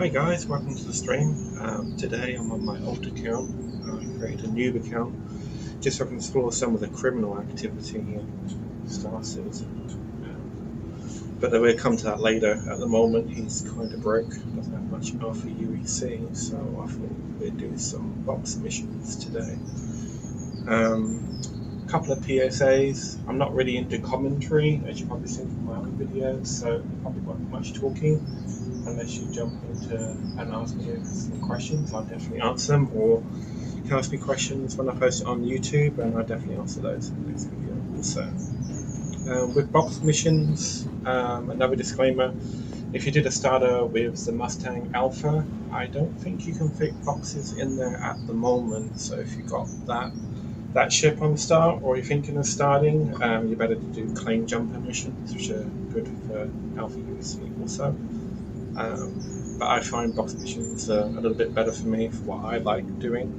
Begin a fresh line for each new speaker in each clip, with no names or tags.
Hi guys, welcome to the stream. Today I'm on my old account. I created a new account just so I can explore some of the criminal activity in Star Citizen. But we'll come to that later. At the moment he's kind of broke, doesn't have much alpha UEC, so I thought we'd do some box missions today. A couple of PSAs. I'm not really into commentary, as you've probably seen from my other videos, so there probably won't be much talking. Unless you jump into and ask me some questions, I'll definitely answer them. Or you can ask me questions when I post it on YouTube, and I'll definitely answer those in the next video also. With box missions, another disclaimer: if you did a starter with the Mustang Alpha, I don't think you can fit boxes in there at the moment. So if you got that ship on start, or you're thinking of starting, you better do claim jumper missions, which are good for Alpha UEC also. But I find box missions a little bit better for me for what I like doing.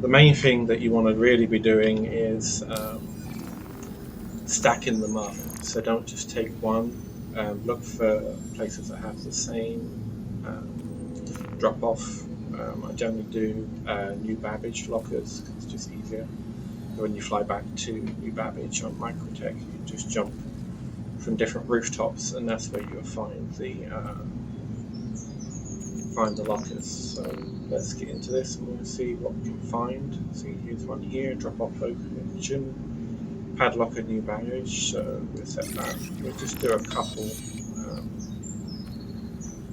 The main thing that you want to really be doing is stacking them up. So don't just take one. Look for places that have the same drop off. I generally do New Babbage lockers because it's just easier. When you fly back to New Babbage on Microtech, you just jump from different rooftops, and that's where you'll find the lockers. So let's get into this and we'll see what we can find. So here's one here, drop off location, padlock a new baggage. So we'll set that. We'll just do a couple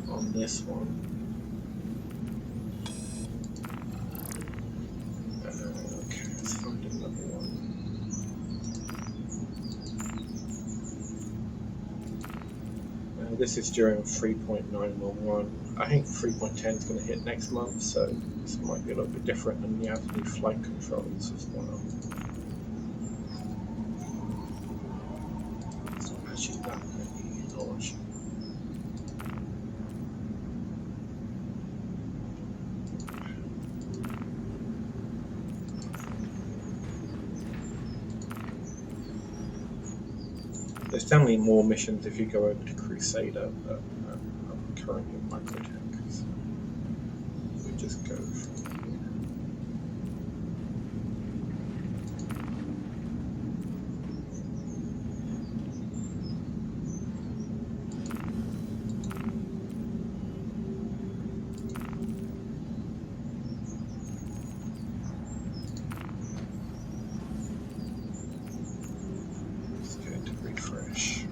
on this one. Okay, let's find another one. This is during 3.911. I think 3.10 is going to hit next month, so this might be a little bit different, and you have new flight controls as well. It's not actually that many. Oh, actually. There's definitely more missions if you go over to Crusader, but I'm currently in Microtech, so we just go from here. Let's go to refresh.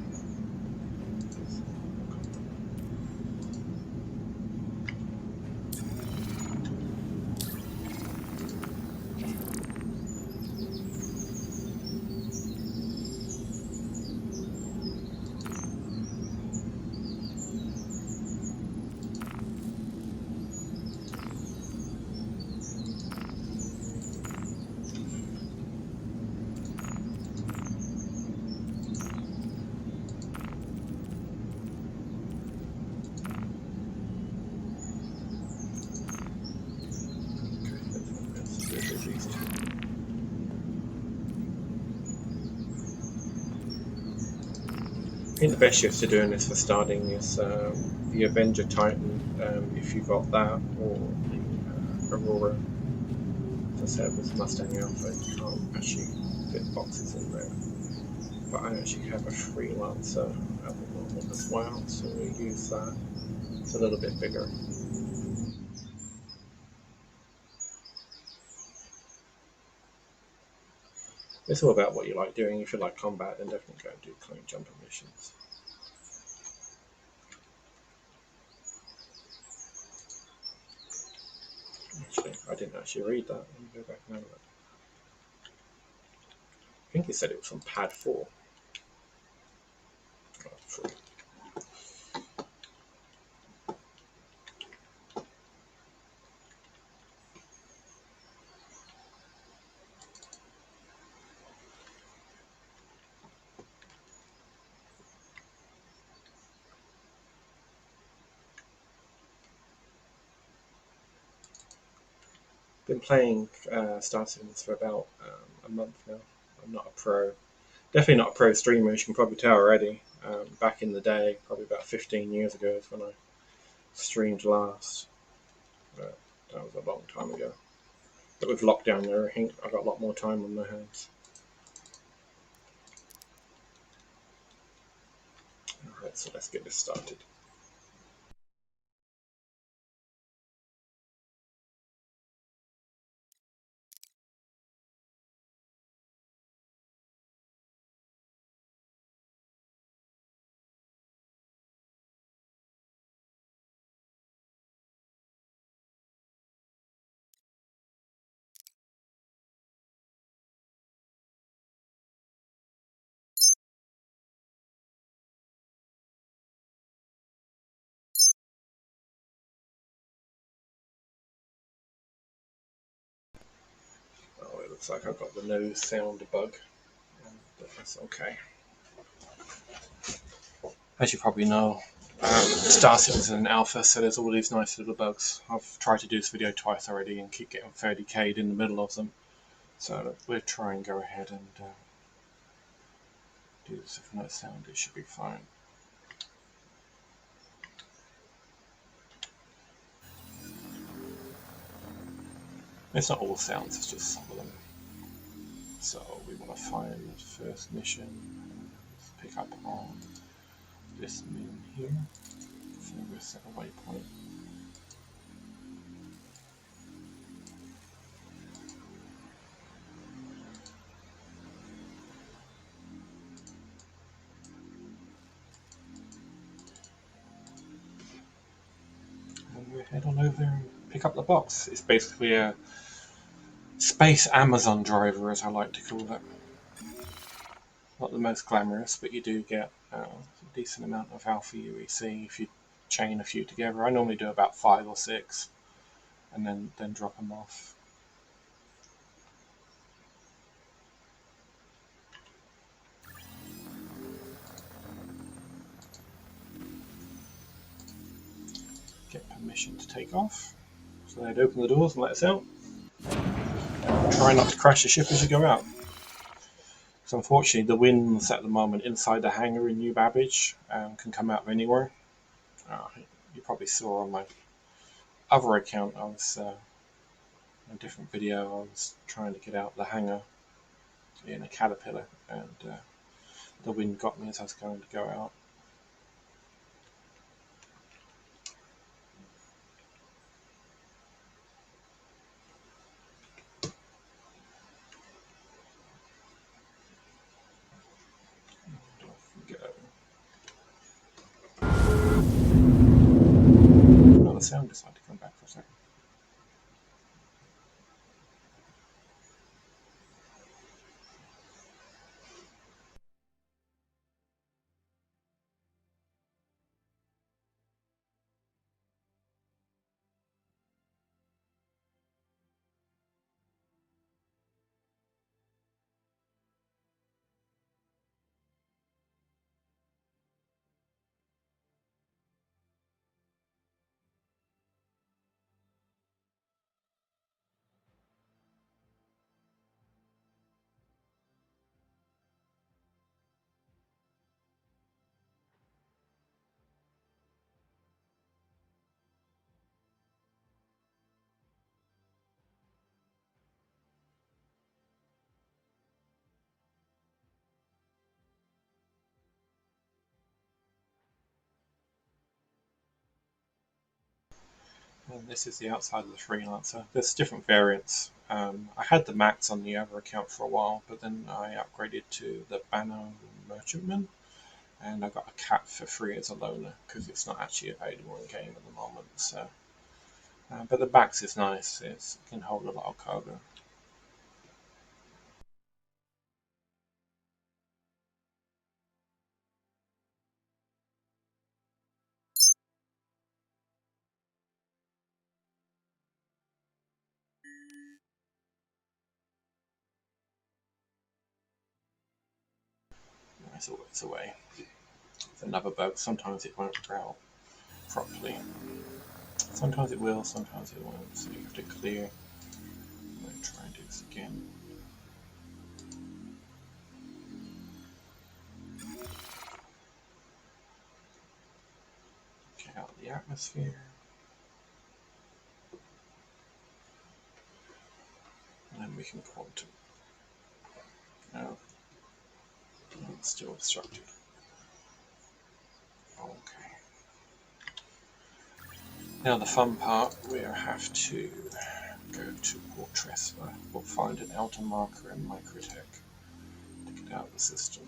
I think the best ships to doing this for starting is the Avenger Titan, if you got that, or the Aurora. As I said, with Mustang Alpha, you can't actually fit boxes in there. But I actually have a freelancer at the moment as well, so we use that. It's a little bit bigger. It's all about what you like doing. If you like combat, then definitely go and do claim jumper missions. Actually, I didn't actually read that. Let me go back and have a look. I think it said it was on pad 4. Oh, 3. Been playing Star Citizen for about a month now. I'm not a pro. Definitely not a pro streamer, as you can probably tell already. Back in the day, probably about 15 years ago is when I streamed last. But that was a long time ago. But with lockdown there, I think I've got a lot more time on my hands. Alright, so let's get this started. Oh, it looks like I've got the no sound bug, but that's okay. As you probably know, Star Citizen in alpha, so there's all these nice little bugs. I've tried to do this video twice already and keep getting 30k'd in the middle of them. So we'll try and go ahead and do this with no sound. It should be fine. It's not all sounds, it's just some of them. So we want to find the first mission. Let's pick up on this moon here. So we'll set a waypoint. And we'll head on over and pick up the box. It's basically a space Amazon driver, as I like to call it. Not the most glamorous, but you do get a decent amount of alpha UEC if you chain a few together. I normally do about 5 or 6 and then drop them off. Get permission to take off. So they'd open the doors and let us out. Try not to crash the ship as you go out. So unfortunately, the winds at the moment inside the hangar in New Babbage can come out of anywhere. You probably saw on my other account, I was in a different video, I was trying to get out the hangar in a Catapiller, and the wind got me as I was going to go out. Oh, the sound decided to come back for a second. And this is the outside of the Freelancer. There's different variants. I had the Max on the other account for a while, but then I upgraded to the Banner Merchantman, and I got a cat for free as a loaner because it's not actually available in game at the moment. So, but the Max is nice. It can hold a lot of cargo. It's always away. It's another bug. Sometimes it won't growl properly. Sometimes it will, sometimes it won't. So you have to clear. I'm going to try and do this again. Get out of the atmosphere. And then we can quantum. No. It's still obstructed. Okay. Now the fun part, we have to go to Portress. We'll find an outer marker in Microtech to get out of the system.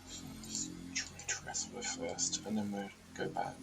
So let's try Tressler first, and then we'll go back.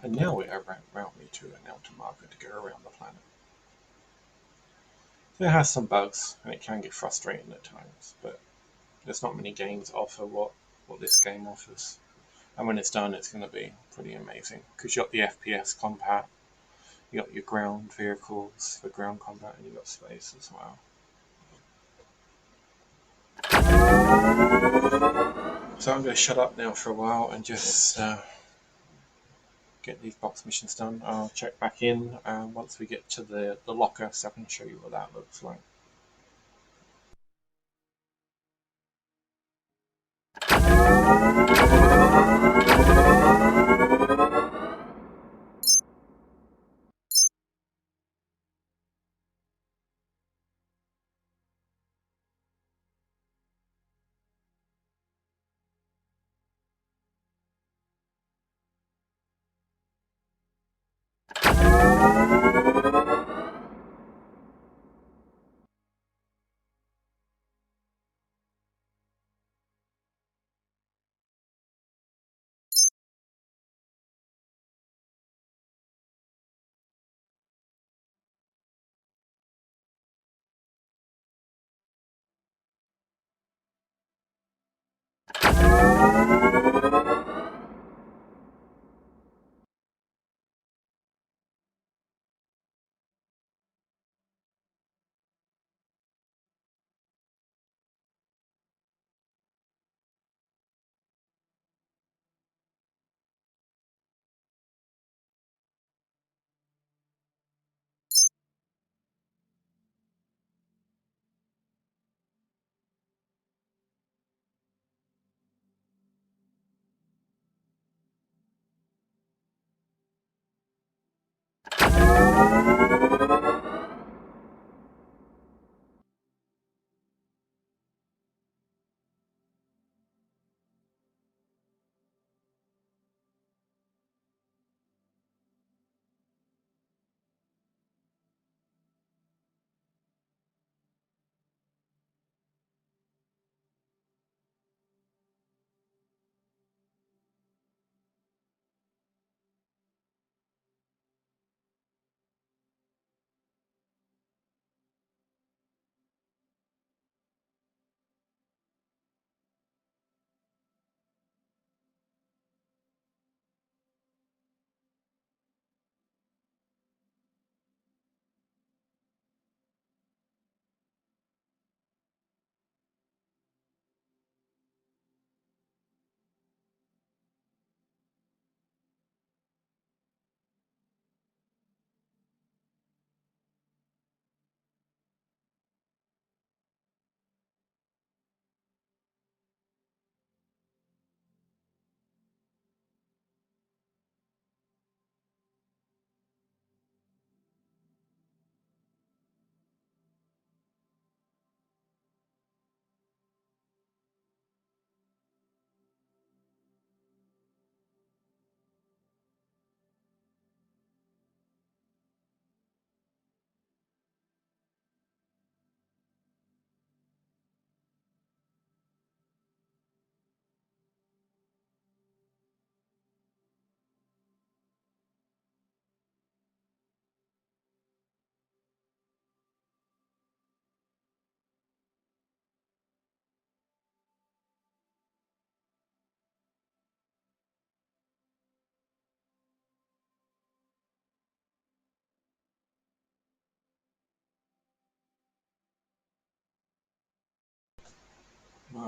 And now it route me to an outer marker to go around the planet. So it has some bugs, and it can get frustrating at times, but there's not many games that offer what this game offers. And when it's done, it's going to be pretty amazing, because you've got the FPS combat, you got your ground vehicles for ground combat, and you got space as well. So I'm going to shut up now for a while and just get these box missions done. I'll check back in once we get to the locker, so I can show you what that looks like.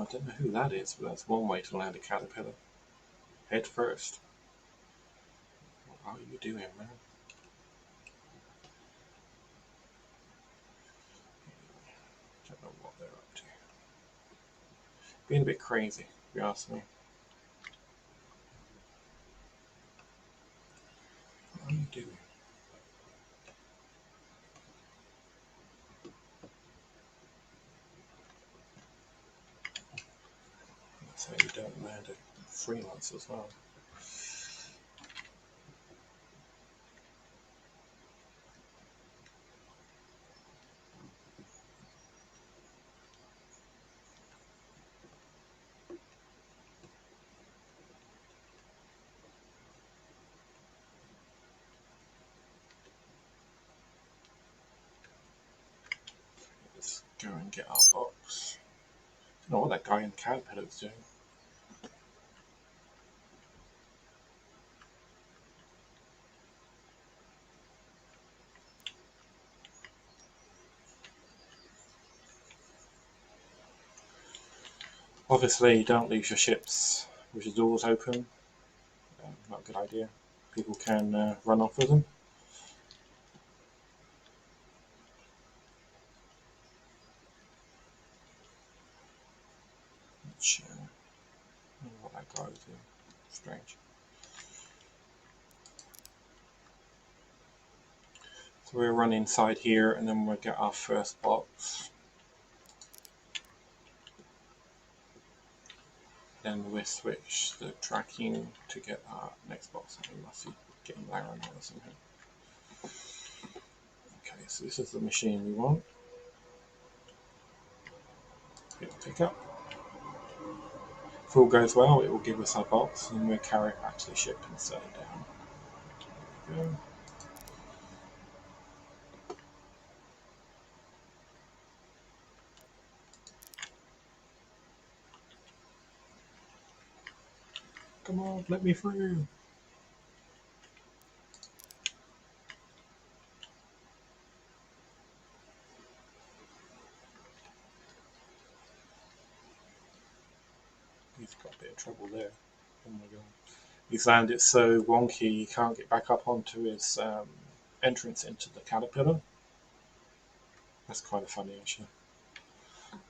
I don't know who that is, but that's one way to land a caterpillar. Head first. What are you doing, man? Don't know what they're up to. Being a bit crazy, if you ask me. What are you doing? That's how you don't land a freelance as well. Let's go and get our box. I don't know what that guy in the caterpillar was doing. Obviously, don't leave your ships with the doors open. Not a good idea. People can run off with them. Which, I don't know what that guy was doing. Strange. So we'll run inside here and then we'll get our first box. Then we'll switch the tracking to get our next box. We must be getting there or something. Okay, so this is the machine we want. Hit pick up. If all goes well, it will give us our box and we'll carry it back to the ship and set it down. There we go. Come on, let me through. He's got a bit of trouble there. Oh my god. He's landed so wonky he can't get back up onto his entrance into the caterpillar. That's kind of funny actually.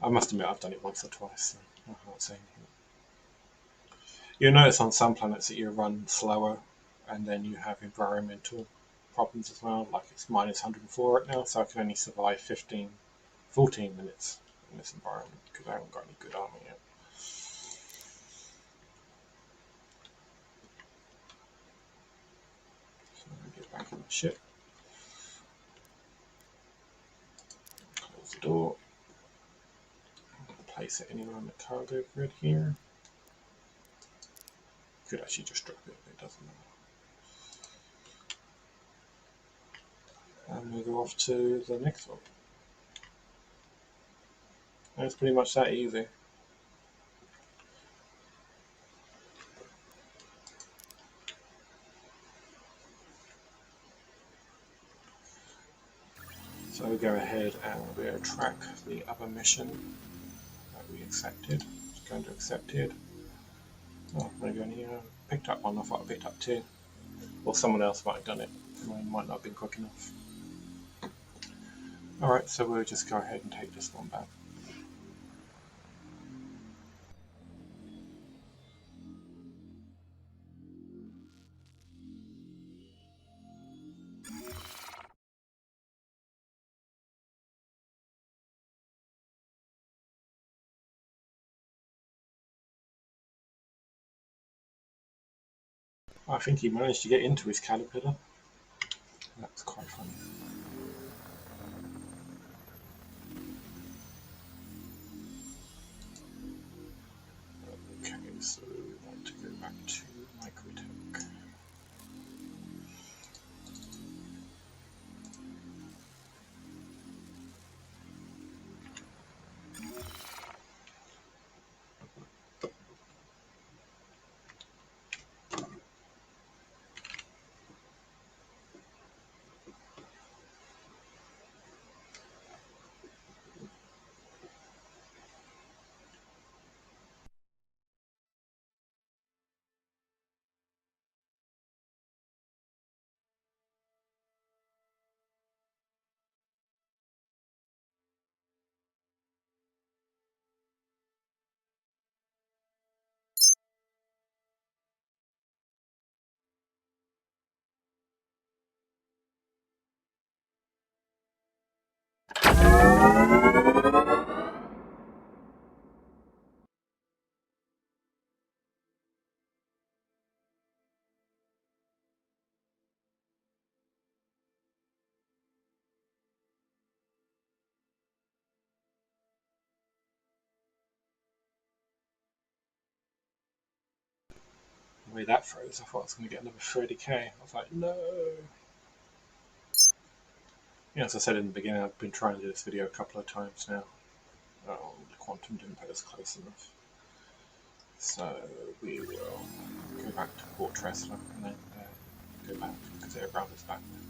I must admit I've done it once or twice, so I can't say anything. You'll notice on some planets that you run slower and then you have environmental problems as well, like it's minus 104 right now, so I can only survive 14 minutes in this environment because I haven't got any good armor yet. So I'm going to get back in the ship, close the door, place it anywhere on the cargo grid here. Could actually just drop it, but it doesn't matter. And we'll go off to the next one. And it's pretty much that easy. So we'll go ahead and we'll track the other mission that we accepted. Just going to accepted. Oh, I'm going to go in here. Picked up one, I thought I picked up two. Or someone else might have done it. Mine might not have been quick enough. Alright, so we'll just go ahead and take this one back. I think he managed to get into his caterpillar. That's quite funny. Okay, so we want to go back to Microtech. way that froze, I thought I was going to get another 30k. I was like, no. Yeah, as I said in the beginning, I've been trying to do this video a couple of times now. Oh, the quantum didn't put us close enough. So we will go back to Port Tressler and then go back because they're around us back there.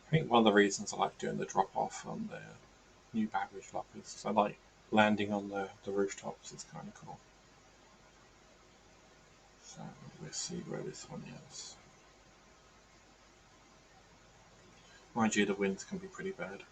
I think one of the reasons I like doing the drop off on the new baggage lockers is I like landing on the rooftops. It's kind of cool. So we'll see where this one is. Mind you, the winds can be pretty bad.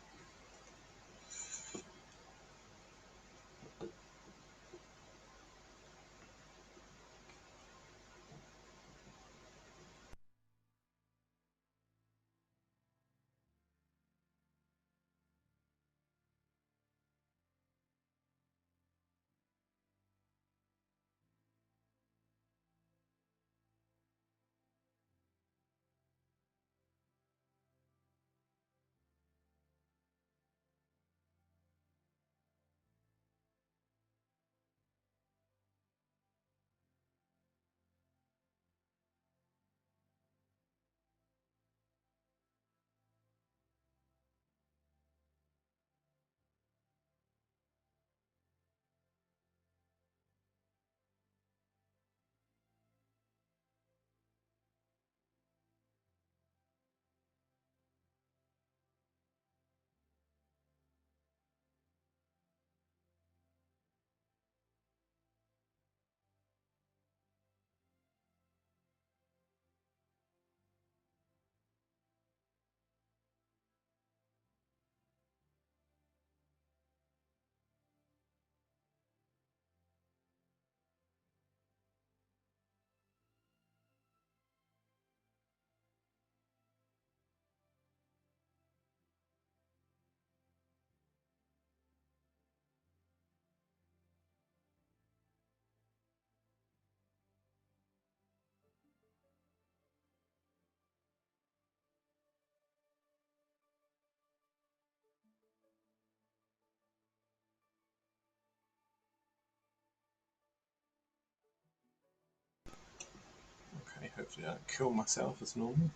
Okay, hopefully I don't kill myself as normal.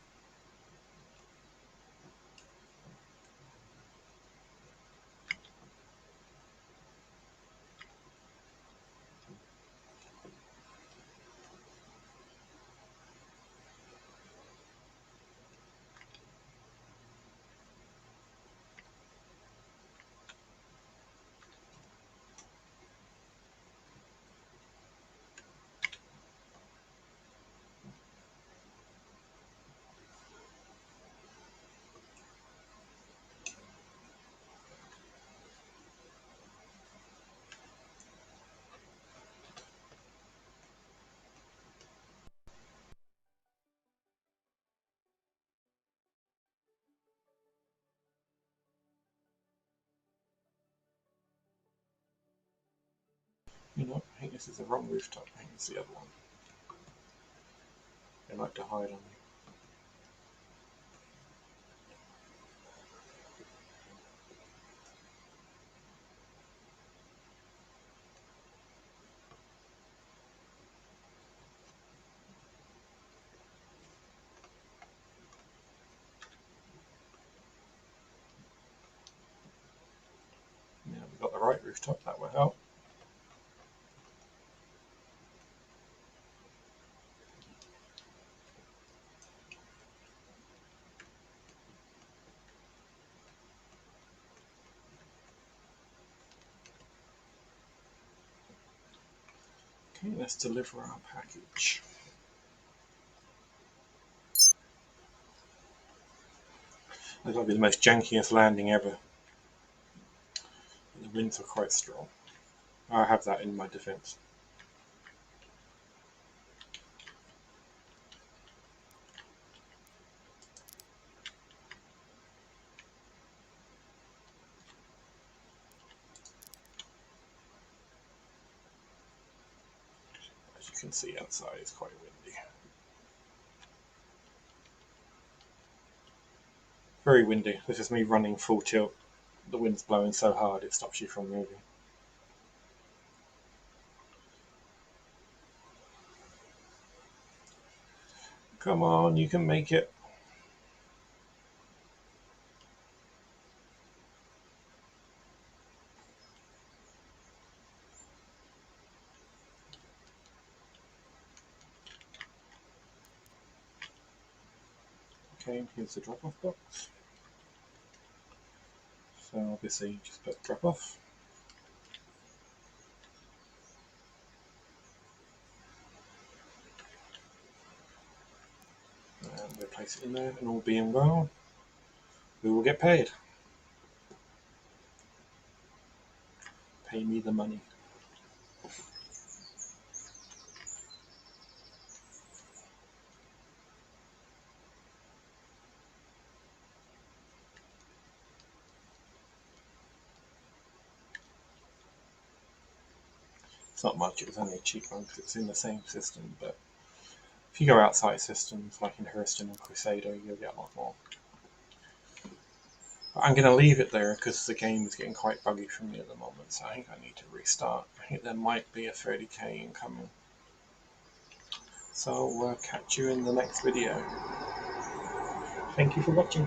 You know, I think this is the wrong rooftop. I think it's the other one. They like to hide on me. Now we've got the right rooftop, that will help. Okay, let's deliver our package. It's got to be the most jankiest landing ever. The winds are quite strong. I have that in my defense. As you can see outside, it's quite windy. Very windy. This is me running full tilt. The wind's blowing so hard it stops you from moving. Come on, you can make it. Okay, here's the drop-off box. So obviously just put drop off. And we'll place it in there, and all being well, we will get paid. Pay me the money. It's not much, it was only a cheap one because it's in the same system, but if you go outside systems like in Hurston or Crusader, you'll get a lot more. But I'm going to leave it there because the game is getting quite buggy for me at the moment, so I think I need to restart. I think there might be a 30k incoming. So I'll catch you in the next video. Thank you for watching.